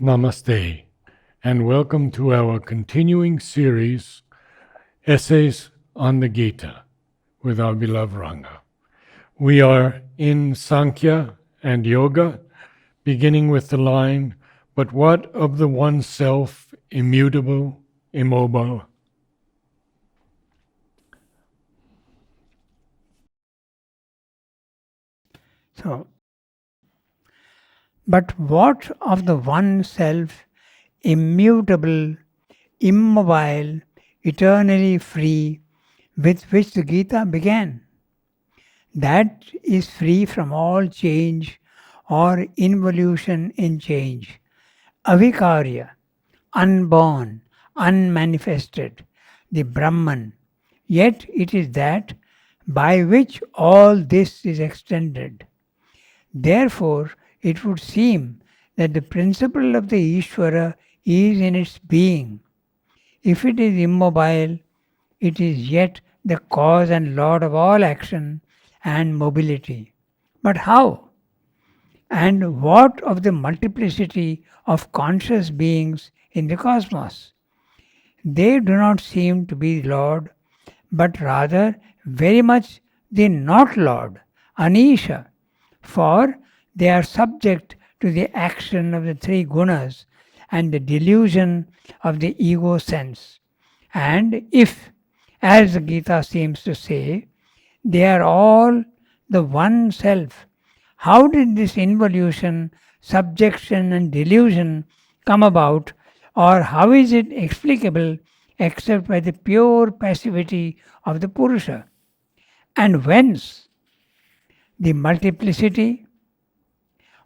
Namaste, and welcome to our continuing series, Essays on the Gita, with our beloved Ranga. We are in Sankhya and Yoga, beginning with the line, "But what of the one self, immutable, immobile?" So, but what of the one self, immutable, immobile, eternally free, with which the Gita began? That is free from all change or involution in change. Avikarya, unborn, unmanifested, the Brahman. Yet it is that by which all this is extended. Therefore, it would seem that the principle of the Ishvara is in its being. If it is immobile, it is yet the cause and lord of all action and mobility. But how? And what of the multiplicity of conscious beings in the cosmos? They do not seem to be Lord, but rather very much the not Lord, Anisha, for they are subject to the action of the three gunas and the delusion of the ego sense. And if, as the Gita seems to say, they are all the one self, how did this involution, subjection, and delusion come about, or how is it explicable except by the pure passivity of the Purusha? And whence the multiplicity,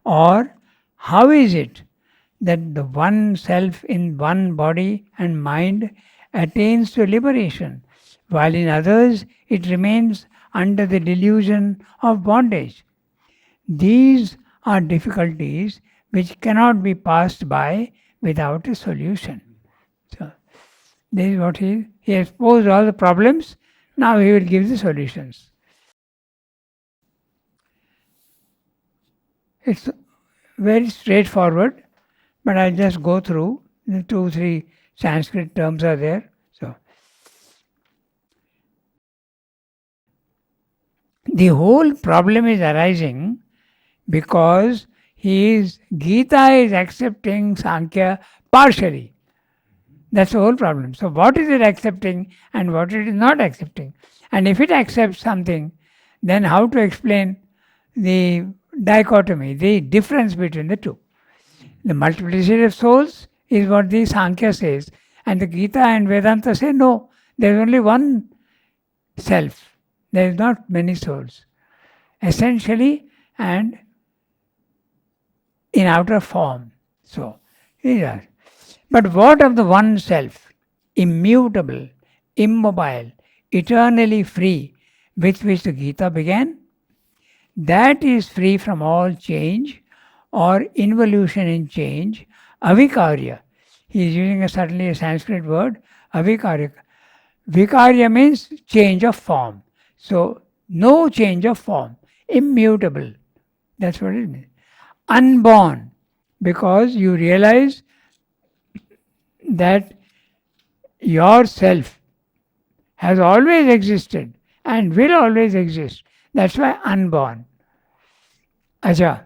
or how is it that the one self in one body and mind attains to liberation, while in others it remains under the delusion of bondage? These are difficulties which cannot be passed by without a solution. So, this is what he has posed all the problems. Now he will give the solutions. It's very straightforward, but I'll just go through. The 2-3 Sanskrit terms are there. So, the whole problem is arising because Gita is accepting Sankhya partially. That's the whole problem. So, what is it accepting and what it is not accepting? And if it accepts something, then how to explain the dichotomy, the difference between the two? The multiplicity of souls is what the Sankhya says, and the Gita and Vedanta say no, there is only one self, there is not many souls, essentially and in outer form. So, these are. But what of the one self, immutable, immobile, eternally free, with which the Gita began? That is free from all change or involution in change, avikarya. He is using certainly a Sanskrit word, avikarya. Vikarya means change of form. So, no change of form, immutable. That's what it means. Unborn, because you realize that yourself has always existed and will always exist. That's why unborn. Aja.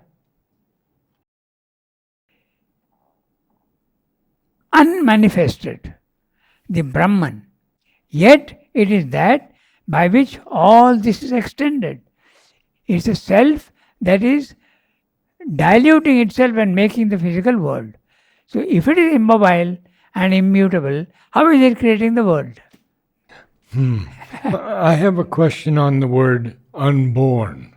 Unmanifested, the Brahman. Yet it is that by which all this is extended. It's a self that is diluting itself and making the physical world. So if it is immobile and immutable, how is it creating the world? I have a question on the word unborn,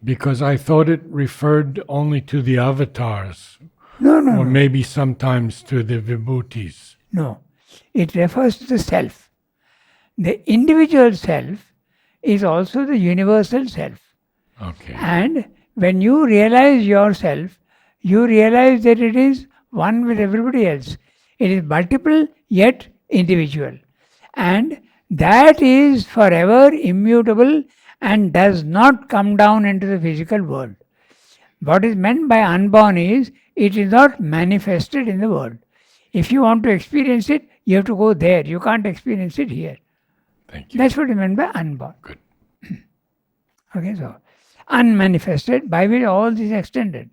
because I thought it referred only to the avatars, or maybe sometimes to the vibhutis. No, it refers to the self. The individual self is also the universal self. Okay. And when you realize yourself, you realize that it is one with everybody else. It is multiple yet individual. And that is forever immutable and does not come down into the physical world. What is meant by unborn is it is not manifested in the world. If you want to experience it, you have to go there. You can't experience it here. Thank you. That's what you meant by unborn. Good. Okay, so unmanifested, by which all this is extended.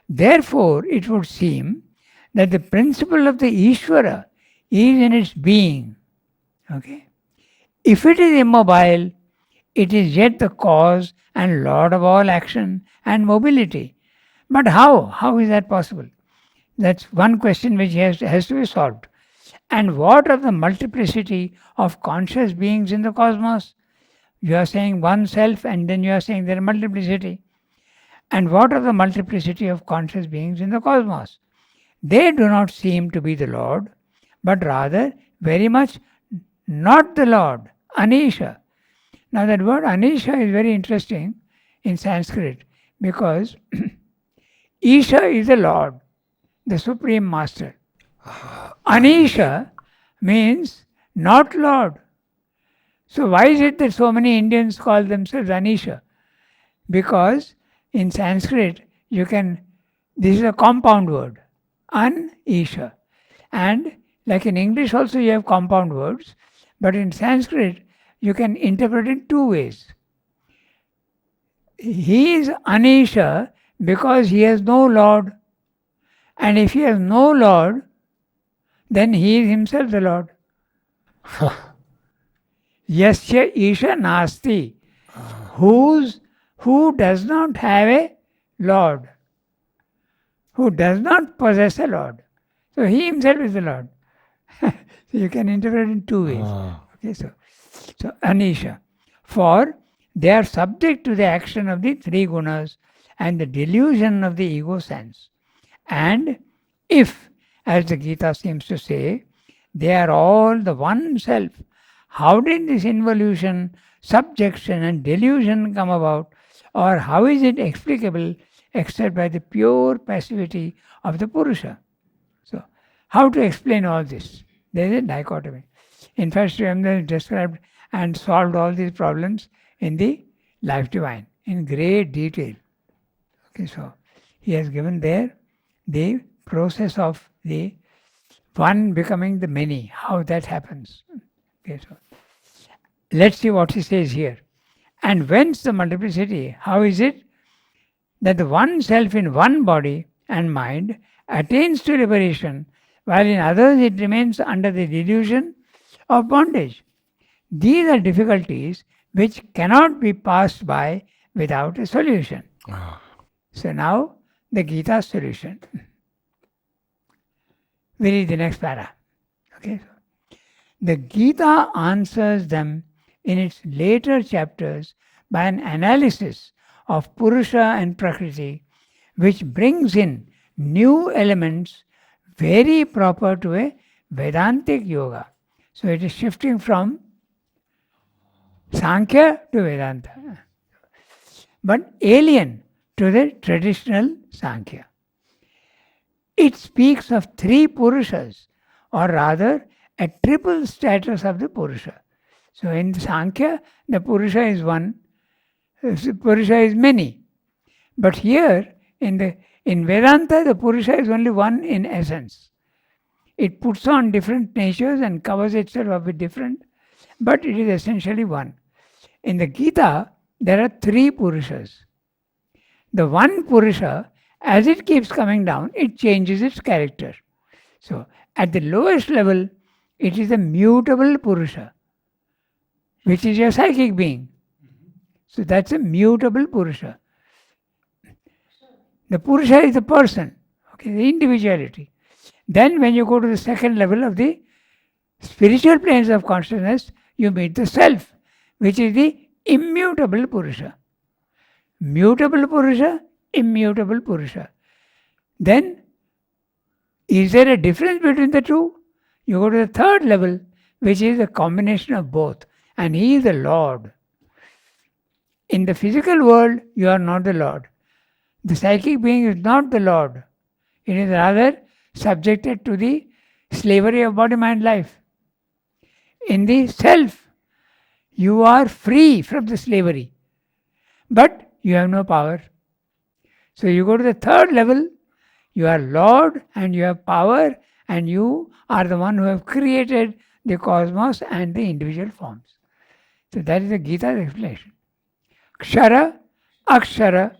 Therefore, it would seem that the principle of the Ishvara is in its being. Okay? If it is immobile, it is yet the cause and lord of all action and mobility. But how? How is that possible? That's one question which has to be solved. And what of the multiplicity of conscious beings in the cosmos? You are saying one self and then you are saying there are multiplicity. And what of the multiplicity of conscious beings in the cosmos? They do not seem to be the Lord, but rather very much not the Lord, Anisha. Now that word Anisha is very interesting in Sanskrit because Isha is the Lord, the Supreme Master. Anisha means not Lord. So why is it that so many Indians call themselves Anisha? Because in Sanskrit this is a compound word, An-Isha. And like in English also you have compound words, but in Sanskrit you can interpret it two ways. He is Anisha because he has no Lord. And if he has no Lord, then he is himself the Lord. Yasya Isha Nasti. Who does not have a Lord. Who does not possess a Lord. So he himself is the Lord. So you can interpret it in two ways. Okay, so Anisha. For they are subject to the action of the three gunas and the delusion of the ego sense. And if, as the Gita seems to say, they are all the one self, how did this involution, subjection and delusion come about, or how is it explicable except by the pure passivity of the Purusha? So, how to explain all this? There is a dichotomy. In fact, Sri Ramdas described and solved all these problems in the Life Divine in great detail. Okay, so he has given there the process of the one becoming the many, how that happens. Okay, so let's see what he says here. And whence the multiplicity? How is it that the one self in one body and mind attains to liberation, while in others it remains under the delusion of bondage? These are difficulties which cannot be passed by without a solution. So now the Gita solution. We read the next para. Okay. The Gita answers them in its later chapters by an analysis of Purusha and Prakriti, which brings in new elements very proper to a Vedantic yoga. So it is shifting from Sankhya to Vedanta, but alien to the traditional Sankhya. It speaks of three Purushas, or rather a triple status of the Purusha. So in Sankhya, the Purusha is one, Purusha is many. But here, in Vedanta, the Purusha is only one in essence. It puts on different natures and covers itself up with different, but it is essentially one. In the Gita, there are three Purushas. The one Purusha, as it keeps coming down, it changes its character. So, at the lowest level, it is a mutable Purusha, which is your psychic being. So, that's a mutable Purusha. The Purusha is the person, okay, the individuality. Then, when you go to the second level of the spiritual planes of consciousness, you meet the self, which is the immutable Purusha. Mutable Purusha, immutable Purusha. Then, is there a difference between the two? You go to the third level, which is a combination of both, and he is the Lord. In the physical world, you are not the Lord. The psychic being is not the Lord. It is rather subjected to the slavery of body, mind, life. In the self, you are free from the slavery, but you have no power. So you go to the third level, You are Lord and you have power and you are the one who have created the cosmos and the individual forms. So that is the Gita's explanation. Kshara, Akshara,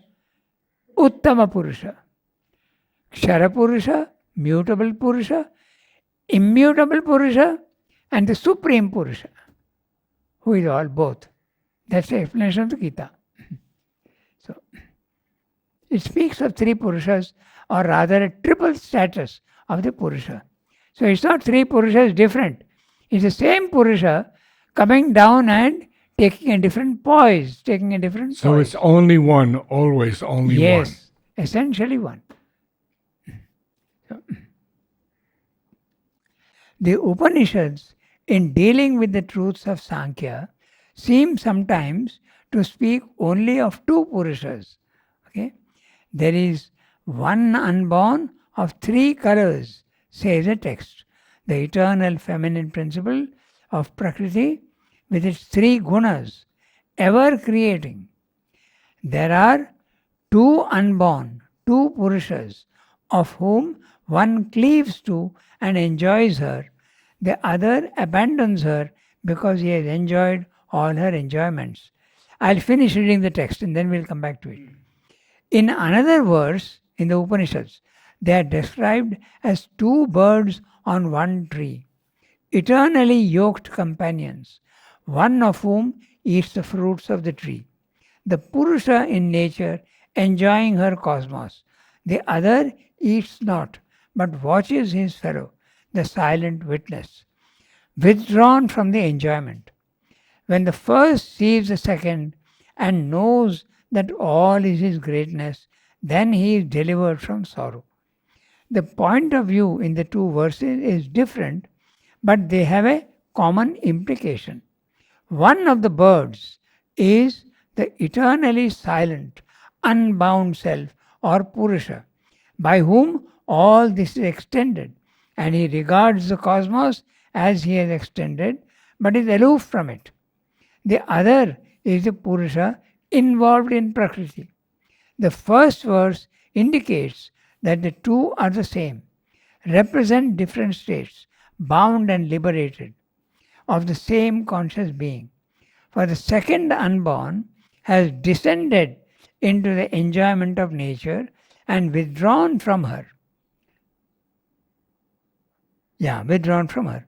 Uttama Purusha. Kshara Purusha, mutable Purusha, immutable Purusha, and the Supreme Purusha, who is all both. That's the explanation of the Gita. So, it speaks of three Purushas, or rather a triple status of the Purusha. So it's not three Purushas different. It's the same Purusha coming down and taking a different poise, taking a different So poise. it's only one, always only one. Yes, essentially one. So, the Upanishads, in dealing with the truths of Sankhya, seem sometimes to speak only of two Purushas. Okay? There is one unborn of three colors, says the text. The eternal feminine principle of Prakriti with its three gunas, ever creating. There are two unborn, two Purushas, of whom one cleaves to and enjoys her, the other abandons her because he has enjoyed all her enjoyments. I'll finish reading the text and then we'll come back to it. In another verse in the Upanishads, they are described as two birds on one tree, eternally yoked companions, one of whom eats the fruits of the tree. The Purusha in nature enjoying her cosmos, the other eats not, but watches his fellow, the silent witness, withdrawn from the enjoyment. When the first sees the second and knows that all is his greatness, then he is delivered from sorrow. The point of view in the two verses is different, but they have a common implication. One of the birds is the eternally silent, unbound self or Purusha, by whom all this is extended, and he regards the cosmos as he has extended, but is aloof from it. The other is the Purusha involved in Prakriti. The first verse indicates that the two are the same, represent different states, bound and liberated, of the same conscious being. For the second unborn has descended into the enjoyment of nature and withdrawn from her. Withdrawn from her.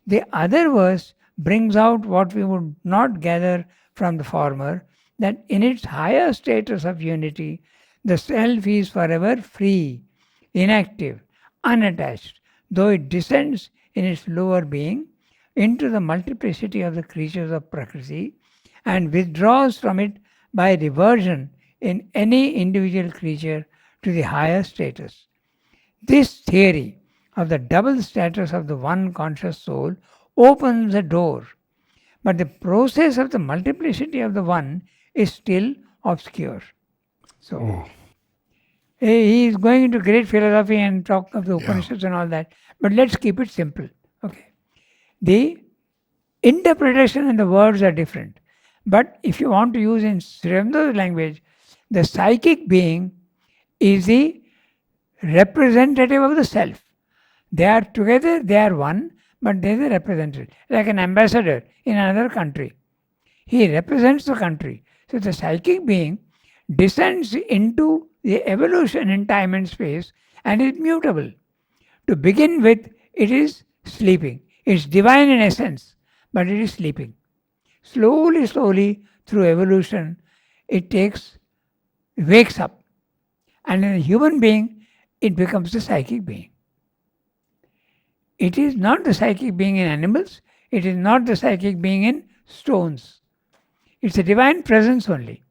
The other verse brings out what we would not gather from the former, that in its higher status of unity, the self is forever free, inactive, unattached, though it descends in its lower being into the multiplicity of the creatures of Prakriti and withdraws from it by reversion in any individual creature to the higher status. This theory of the double status of the one conscious soul opens a door, but the process of the multiplicity of the one is still obscure. So, he is going into great philosophy and talk of the Upanishads and all that, but let's keep it simple. Okay. The interpretation and the words are different, but if you want to use in Sri Aurobindo language, the psychic being is the representative of the self. They are together, they are one, but they are represented, like an ambassador in another country. He represents the country. So the psychic being descends into the evolution in time and space and is mutable. To begin with, it is sleeping. It's divine in essence, but it is sleeping. Slowly, through evolution, it wakes up. And in a human being, it becomes the psychic being. It is not the psychic being in animals. It is not the psychic being in stones. It's a divine presence only.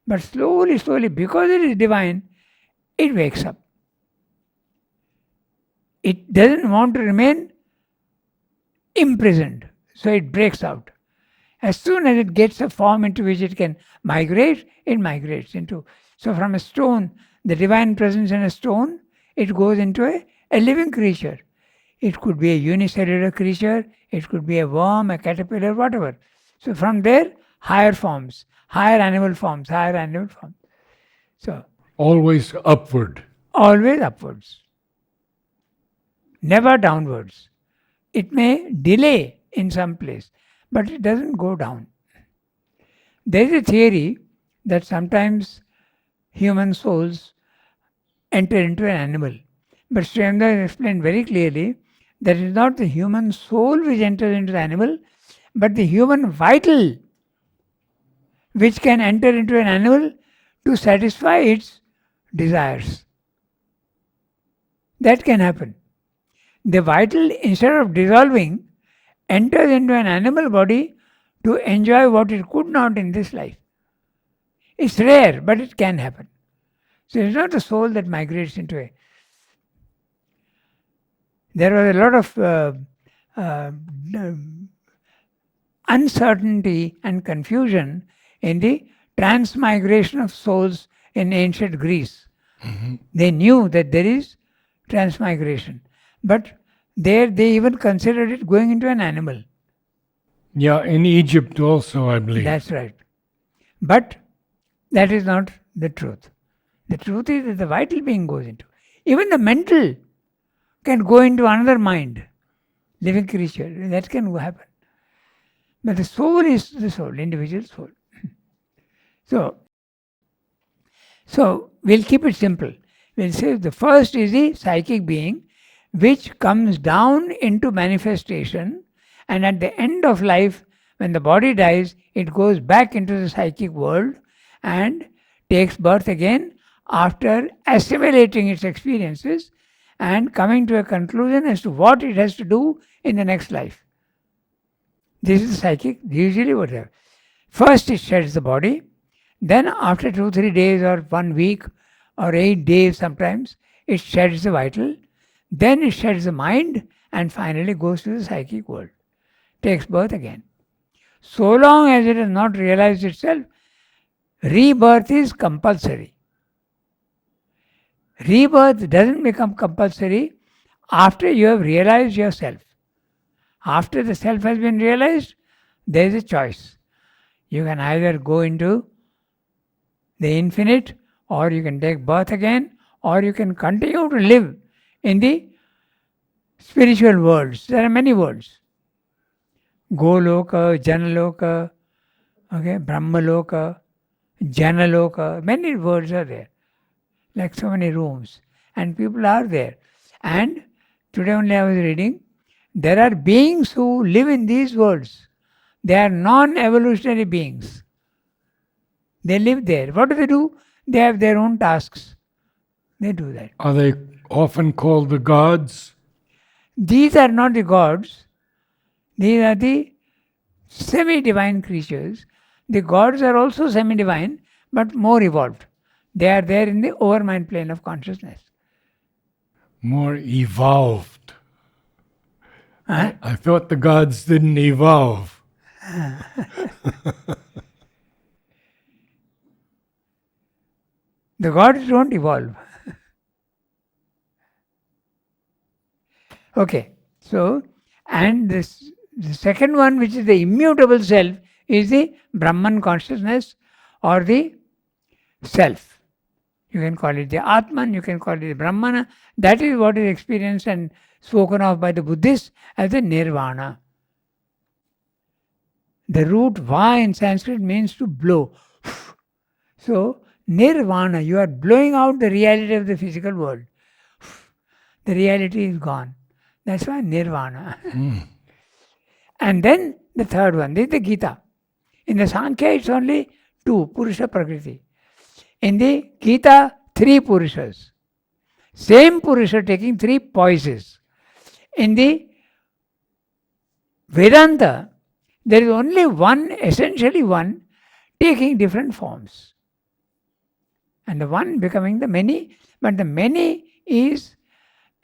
But slowly, because it is divine, it wakes up. It doesn't want to remain imprisoned, so it breaks out. As soon as it gets a form into which it can migrate, it migrates into. So from a stone, the divine presence in a stone, it goes into a living creature. It could be a unicellular creature, it could be a worm, a caterpillar, whatever. So from there, higher forms, higher animal forms. So always upward. Always upwards. never downwards. It may delay in some place, but it doesn't go down. There is a theory that sometimes human souls enter into an animal. But Sriyanda explained very clearly that it is not the human soul which enters into the animal, but the human vital which can enter into an animal to satisfy its desires. That can happen. The vital, instead of dissolving, enters into an animal body to enjoy what it could not in this life. It's rare, but it can happen. So it's not the soul that migrates into a. There was a lot of uncertainty and confusion in the transmigration of souls in ancient Greece. They knew that there is transmigration, but there they even considered it going into an animal. Yeah, in Egypt also, I believe. That's right. But that is not the truth. The truth is that the vital being goes into. Even the mental can go into another mind, living creature. That can happen. But the soul is the soul, individual soul. So we'll keep it simple. We'll say the first is the psychic being which comes down into manifestation, and at the end of life, when the body dies, it goes back into the psychic world and takes birth again after assimilating its experiences and coming to a conclusion as to what it has to do in the next life. This is psychic, usually whatever. First it sheds the body, then after 2-3 days or 1 week or 8 days sometimes, it sheds the vital, then it sheds the mind and finally goes to the psychic world, takes birth again. So long as it has not realized itself, rebirth is compulsory. Rebirth doesn't become compulsory after you have realized yourself. After the self has been realized, there is a choice. You can either go into the infinite, or you can take birth again, or you can continue to live in the spiritual worlds. There are many worlds. Goloka, Janaloka, Brahmaloka, Janaloka, many words are there. Like so many rooms, and people are there. And today only I was reading, there are beings who live in these worlds. They are non-evolutionary beings. They live there. What do? They have their own tasks. They do that. Are they often called the gods? These are not the gods. These are the semi-divine creatures. The gods are also semi-divine, but more evolved. They are there in the overmind plane of consciousness. More evolved. Huh? I thought the gods didn't evolve. The gods don't evolve. Okay, so, and the second one, which is the immutable self, is the Brahman consciousness or the self. You can call it the Atman, you can call it the Brahmana. That is what is experienced and spoken of by the Buddhists as the Nirvana. The root Va in Sanskrit means to blow. So, Nirvana, you are blowing out the reality of the physical world. The reality is gone. That's why Nirvana. And then the third one, this is the Gita. In the Sankhya, it's only 2, Purusha Prakriti. In the Gita, 3 Purushas. Same Purusha taking 3 poises. In the Vedanta, there is only one, essentially one, taking different forms. And the one becoming the many, but the many is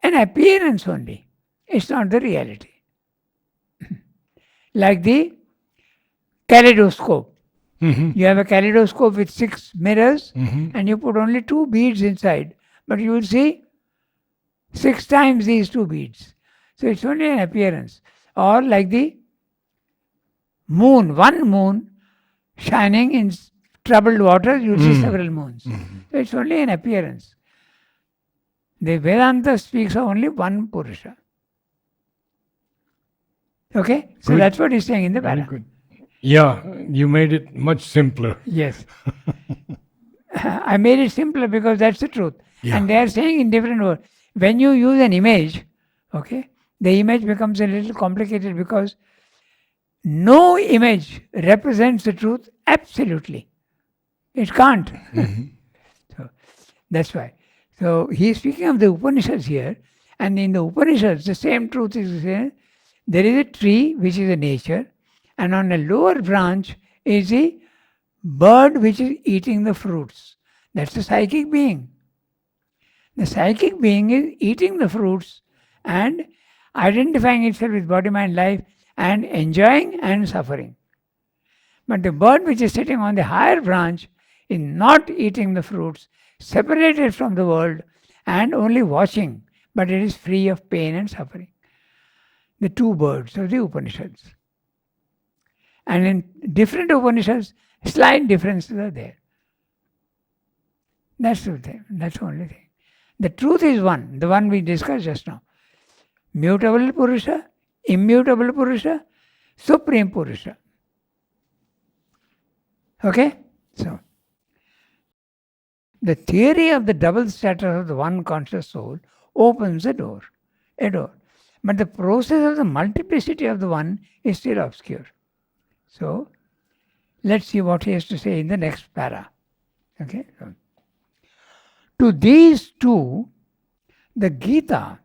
an appearance only. It's not the reality. Like the kaleidoscope. You have a kaleidoscope with 6 mirrors and you put only 2 beads inside, but you will see 6 times these 2 beads. So it's only an appearance. Or like the moon, one moon shining in troubled waters, you will see several moons. So it's only an appearance. The Vedanta speaks of only one Purusha. Okay? So Good. that's what he's saying in the Very para. good. Yeah, you made it much simpler. Yes. I made it simpler because that's the truth. Yeah. And they are saying in different words. When you use an image, okay, the image becomes a little complicated because no image represents the truth absolutely. It can't. So that's why. So he is speaking of the Upanishads here, and in the Upanishads, the same truth is here. There is a tree which is a nature, and on a lower branch is a bird which is eating the fruits. That's the psychic being. The psychic being is eating the fruits and identifying itself with body, mind, life, and enjoying and suffering. But the bird which is sitting on the higher branch is not eating the fruits, separated from the world and only watching, but it is free of pain and suffering. The two birds of the Upanishads. And in different Upanishads, slight differences are there. That's the thing. That's the only thing. The truth is one, the one we discussed just now. Mutable Purusha, immutable Purusha, Supreme Purusha. Okay? So, the theory of the double status of the one conscious soul opens a door. But the process of the multiplicity of the one is still obscure. So, let's see what he has to say in the next para. Okay? So, to these two, the Gita,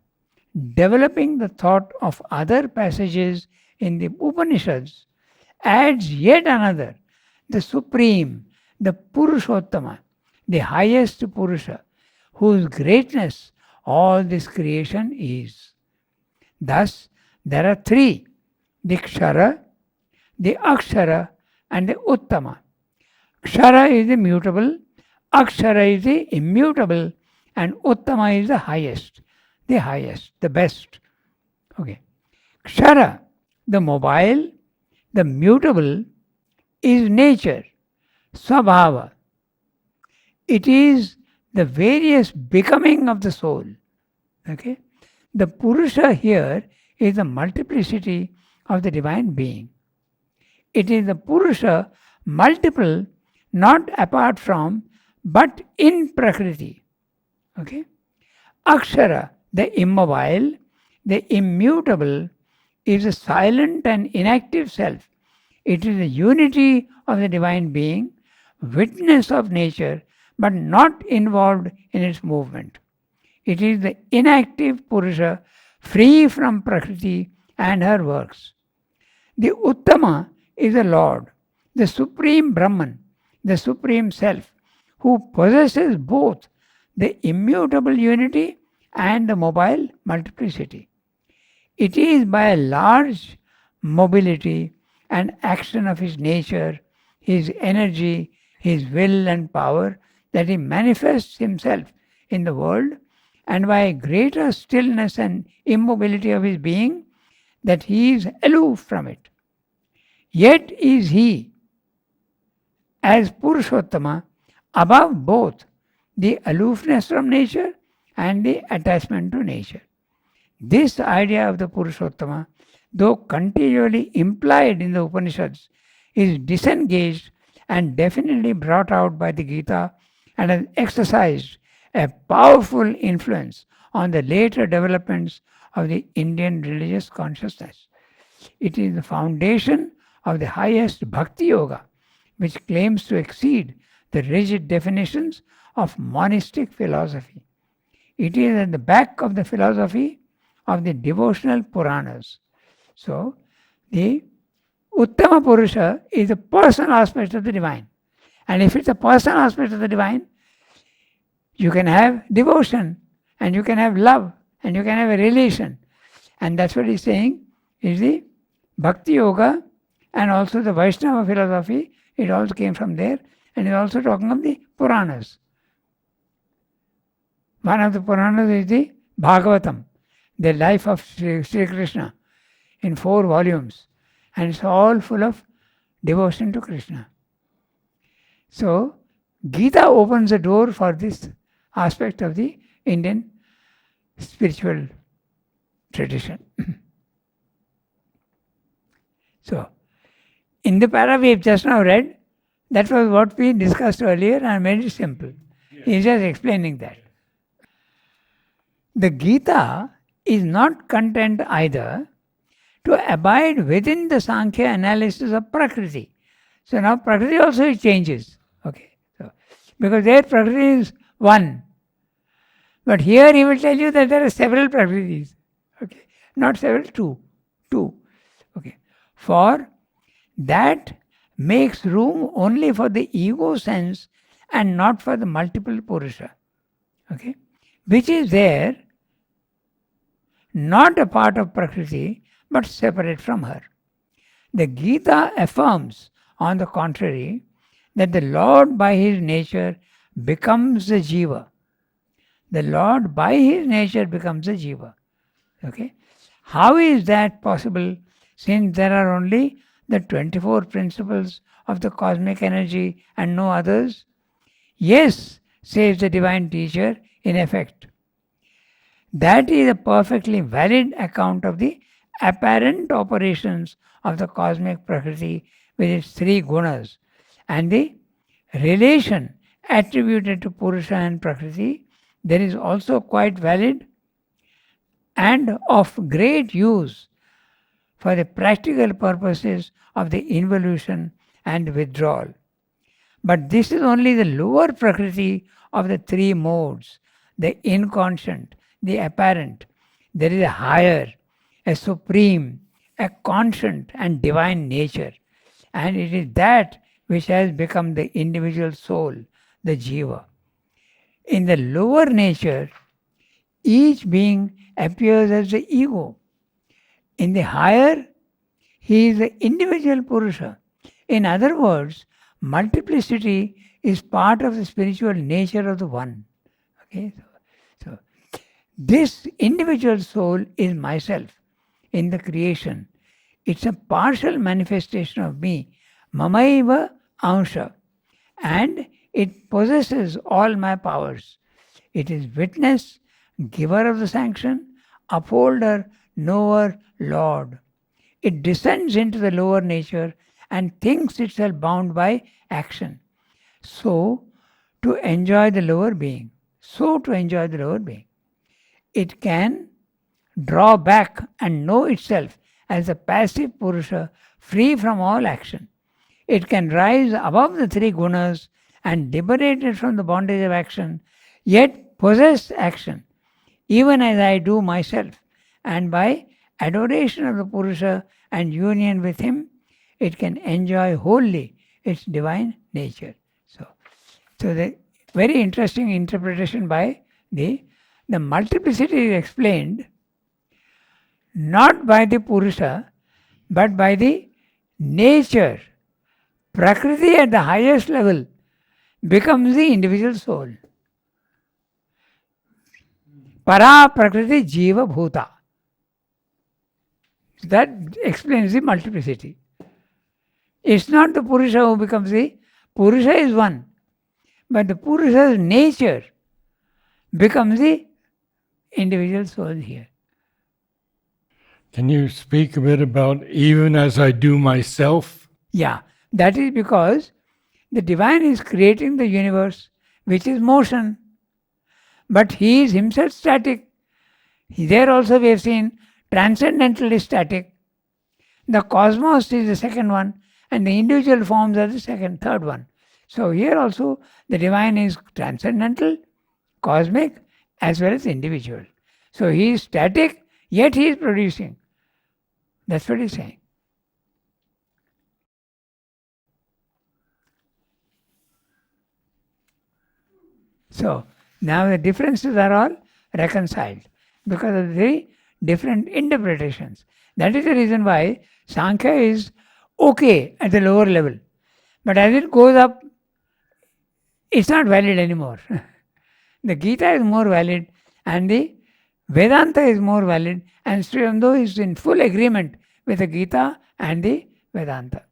developing the thought of other passages in the Upanishads, adds yet another, the Supreme, the Purushottama, the highest Purusha, whose greatness all this creation is. Thus, there are three, the Kshara, the Akshara, and the Uttama. Kshara is the mutable, Akshara is the immutable, and Uttama is the highest, the best. Okay. Kshara, the mobile, the mutable, is nature, Swabhava. It is the various becoming of the soul. Okay. The Purusha here is the multiplicity of the divine being. It is the Purusha multiple, not apart from, but in Prakriti. Okay? Akshara, the immobile, the immutable, is a silent and inactive self. It is the unity of the divine being, witness of nature, but not involved in its movement. It is the inactive Purusha, free from Prakriti and her works. The Uttama is the Lord, the Supreme Brahman, the Supreme Self, who possesses both the immutable unity and the mobile multiplicity. It is by a large mobility and action of his nature, his energy, his will and power that he manifests himself in the world, and by a greater stillness and immobility of his being that he is aloof from it. Yet is he, as Purushottama, above both the aloofness from nature and the attachment to nature. This idea of the Purushottama, though continually implied in the Upanishads, is disengaged and definitely brought out by the Gita and has exercised a powerful influence on the later developments of the Indian religious consciousness. It is the foundation of the highest Bhakti Yoga, which claims to exceed the rigid definitions of monastic philosophy. It is at the back of the philosophy of the devotional Puranas. So, the Uttama Purusha is the personal aspect of the divine. And if it's a personal aspect of the divine, you can have devotion, and you can have love, and you can have a relation. And that's what he's saying is the Bhakti Yoga and also the Vaishnava philosophy. It also came from there. And he's also talking of the Puranas. One of the Puranas is the Bhagavatam, the life of Sri Krishna, in 4 volumes. And it's all full of devotion to Krishna. So, Gita opens the door for this aspect of the Indian spiritual tradition. So, in the para we have just now read, that was what we discussed earlier and made it simple. He is just explaining that. The Gita is not content either to abide within the Sankhya analysis of Prakriti. So now Prakriti also changes. Okay. So, because there Prakriti is one. But here he will tell you that there are several Prakritis. Okay. Not several, two. Two. Okay. For that makes room only for the ego sense and not for the multiple Purusha. Okay. Which is there, not a part of Prakriti, but separate from her. The Gita affirms, on the contrary, that the Lord by his nature becomes the Jiva. The Lord by his nature becomes the Jiva. Okay? How is that possible, since there are only the 24 principles of the cosmic energy and no others? Yes, says the divine teacher, in effect. That is a perfectly valid account of the apparent operations of the cosmic Prakriti with its three gunas, and the relation attributed to Purusha and Prakriti. There is also quite valid and of great use for the practical purposes of the involution and withdrawal. But this is only the lower Prakriti of the three modes, the inconscient, the apparent. There is a higher, a supreme, a conscient and divine nature, and it is that which has become the individual soul, the jiva. In the lower nature, each being appears as the ego. In the higher, he is the individual Purusha. In other words, multiplicity is part of the spiritual nature of the one. Okay, so this individual soul is myself in the creation. It's a partial manifestation of me, mamaiva ansha, and it possesses all my powers. It is witness, giver of the sanction, upholder, knower, Lord. It descends into the lower nature and thinks itself bound by action. So, to enjoy the lower being. It can draw back and know itself as a passive Purusha free from all action. It can rise above the three gunas and liberated from the bondage of action, yet possess action, even as I do myself, and by adoration of the Purusha and union with him, it can enjoy wholly its divine nature. So the very interesting interpretation by the multiplicity is explained not by the Purusha, but by the nature. Prakriti at the highest level becomes the individual soul. Para Prakriti Jiva Bhuta. That explains the multiplicity. It's not the Purusha who becomes the... Purusha is one, but the Purusha's nature becomes the individual soul here. Can you speak a bit about even as I do myself? Yeah, that is because the divine is creating the universe, which is motion, but he is himself static. There also we have seen transcendental is static. The cosmos is the second one, and the individual forms are the third one. So here also the divine is transcendental, cosmic, as well as individual. So he is static, yet he is producing. That's what he's saying. So now the differences are all reconciled because of the different interpretations. That is the reason why Sankhya is okay at the lower level. But as it goes up, it's not valid anymore. The Gita is more valid and the Vedanta is more valid, and Sri Aurobindo is in full agreement with the Gita and the Vedanta.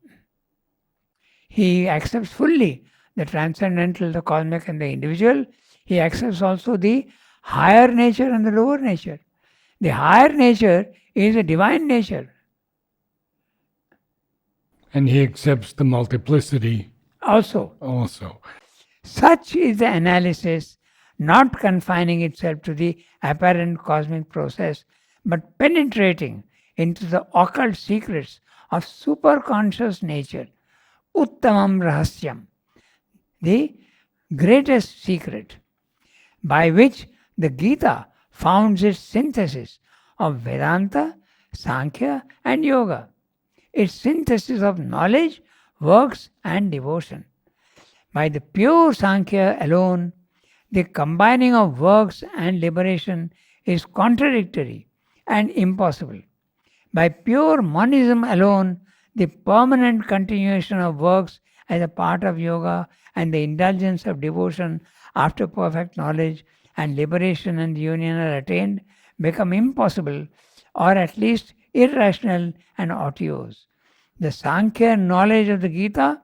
He accepts fully the transcendental, the cosmic and the individual. He accepts also the higher nature and the lower nature. The higher nature is a divine nature. And he accepts the multiplicity also. also. Such is the analysis, not confining itself to the apparent cosmic process, but penetrating into the occult secrets of superconscious nature, Uttamam Rahasyam, the greatest secret, by which the Gita founds its synthesis of Vedanta, Sankhya, and Yoga, its synthesis of knowledge, works, and devotion. By the pure Sankhya alone, the combining of works and liberation is contradictory and impossible. By pure monism alone, the permanent continuation of works as a part of yoga and the indulgence of devotion after perfect knowledge and liberation and union are attained become impossible, or at least irrational and otiose. The Sankhya knowledge of the Gita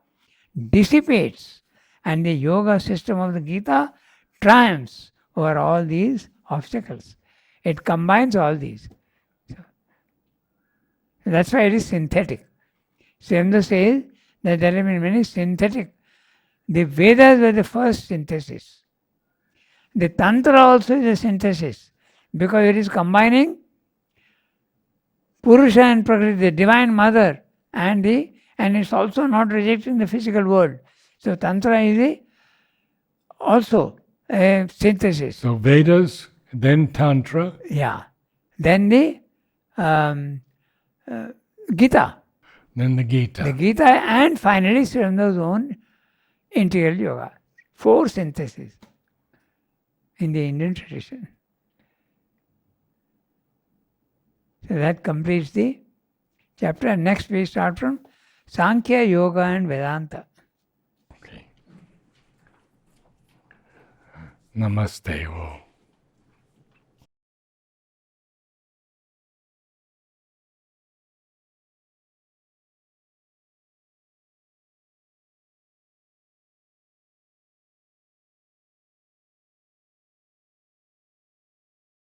dissipates, and the yoga system of the Gita triumphs over all these obstacles. It combines all these. That's why it is synthetic. Sremda says that there have been many synthetic. The Vedas were the first synthesis. The Tantra also is a synthesis because it is combining Purusha and Prakriti, the Divine Mother, and it's also not rejecting the physical world. So Tantra is also a synthesis. So Vedas, then Tantra. Yeah. Then the Gita. Then the Gita. The Gita, and finally Sremda's own integral yoga. 4 syntheses in the Indian tradition. So that completes the chapter. Next we start from Sankhya, Yoga and Vedanta. Okay. Namaste. Om.